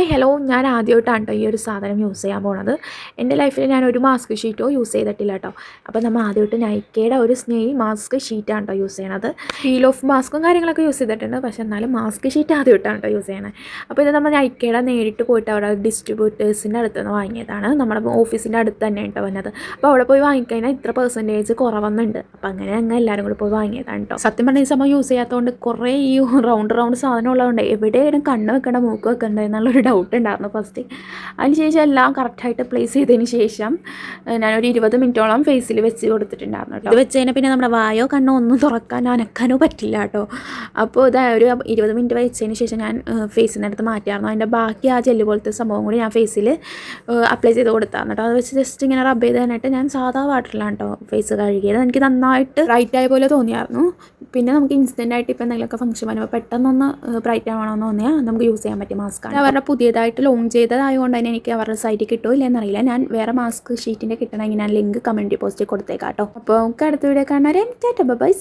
Hi hello ഞാൻ ആദ്യമായിട്ടാണ് കേട്ടോ ഈ ഒരു സാധനം യൂസ് ചെയ്യാൻ പോണത്. എൻ്റെ ലൈഫിൽ ഞാൻ ഒരു മാസ്ക് ഷീറ്റോ യൂസ് ചെയ്തിട്ടില്ല കേട്ടോ. അപ്പോൾ നമ്മൾ ആദ്യമായിട്ട് നൈക്കയുടെ ഒരു സ്നെയിൽ മാസ്ക് ഷീറ്റാണ് കേട്ടോ യൂസ് ചെയ്യണത്. പീൽ ഓഫ് മാസ്കും കാര്യങ്ങളൊക്കെ യൂസ് ചെയ്തിട്ടുണ്ട്, പക്ഷേ എന്നാലും മാസ്ക് ഷീറ്റ് ആദ്യമായിട്ടാണ് കേട്ടോ യൂസ് ചെയ്യണത്. അപ്പോൾ ഇത് നമ്മൾ നൈക്കയുടെ നേരിട്ട് പോയിട്ട് അവിടെ ഡിസ്ട്രിബ്യൂട്ടേഴ്സിൻ്റെ അടുത്ത് നിന്ന് വാങ്ങിയതാണ്. നമ്മുടെ ഓഫീസിൻ്റെ അടുത്ത് തന്നെ കേട്ടോ വന്നത്. അപ്പോൾ അവിടെ പോയി വാങ്ങിക്കഴിഞ്ഞാൽ ഇത്ര പെർസെൻറ്റേജ് കുറവെന്നുണ്ട്. അപ്പോൾ അങ്ങനെ അങ്ങ് എല്ലാവരും കൂടി പോയി വാങ്ങിയതാണ് കേട്ടോ. സത്യം പറഞ്ഞാൽ ഈ സമയം യൂസ് ചെയ്യാത്തതുകൊണ്ട് കുറേ ഈ റൗണ്ട് സാധനം ഉള്ളതുകൊണ്ട് എവിടെയും കണ്ണ് വെക്കേണ്ട മൂക്ക് വെക്കേണ്ട എന്നുള്ളൊരു ഡൗട്ട് ഉണ്ടായിരുന്നു ഫസ്റ്റ്. അതിനുശേഷം എല്ലാം കറക്റ്റായിട്ട് പ്ലേസ് ചെയ്തതിന് ശേഷം ഞാനൊരു 20 മിനിറ്റോളം ഫേസിൽ വെച്ച് കൊടുത്തിട്ടുണ്ടായിരുന്നു കേട്ടോ. ഇത് വെച്ച് കഴിഞ്ഞാൽ പിന്നെ നമ്മുടെ വായോ കണ്ണോ ഒന്നും തുറക്കാനോ അനക്കാനോ പറ്റില്ല കേട്ടോ. അപ്പോൾ ഇത് ഒരു 20 മിനിറ്റ് വെച്ചതിന് ശേഷം ഞാൻ ഫേസിൽ നിന്ന് എടുത്ത് മാറ്റിയായിരുന്നു. അതിൻ്റെ ബാക്കി ആ ജെല്ല് പോലത്തെ സംഭവം കൂടി ഞാൻ ഫേസിൽ അപ്ലൈ ചെയ്ത് കൊടുത്തായിരുന്നു കേട്ടോ. അത് വെച്ച് ജസ്റ്റ് ഇങ്ങനെ റബ്ബ് ചെയ്തതിനായിട്ട് ഞാൻ സാധാ വാട്ടറിലാണ് കേട്ടോ ഫേസ് കഴുകിയത്. എനിക്ക് നന്നായിട്ട് ബ്രൈറ്റ് ആയ പോലെ തോന്നിയായിരുന്നു. പിന്നെ നമുക്ക് ഇൻസ്റ്റൻ്റായിട്ട് ഇപ്പോൾ എന്തെങ്കിലുമൊക്കെ ഫംഗ്ഷൻ വരുമ്പോൾ പെട്ടെന്നൊന്ന് ബ്രൈറ്റ് ആവണമെന്ന് തോന്നിയാൽ നമുക്ക് യൂസ് ചെയ്യാൻ പറ്റിയ മാസ്കാണ്. അവരുടെ പുതിയതായിട്ട് ലോഞ്ച് ചെയ്തതായതുകൊണ്ട് തന്നെ എനിക്ക് അവരുടെ സൈറ്റിൽ കിട്ടുമോ ഇല്ലെന്നറിയില്ല. ഞാൻ വേറെ മാസ്ക് ഷീറ്റിൻ്റെ കിട്ടണമെങ്കിൽ ഞാൻ ലിങ്ക് കമൻറ്റ് പോസ്റ്റിൽ കൊടുത്തേക്കാം കേട്ടോ. അപ്പോൾ നമുക്ക് അടുത്ത വീഡിയോ കാണാൻ ബൈ.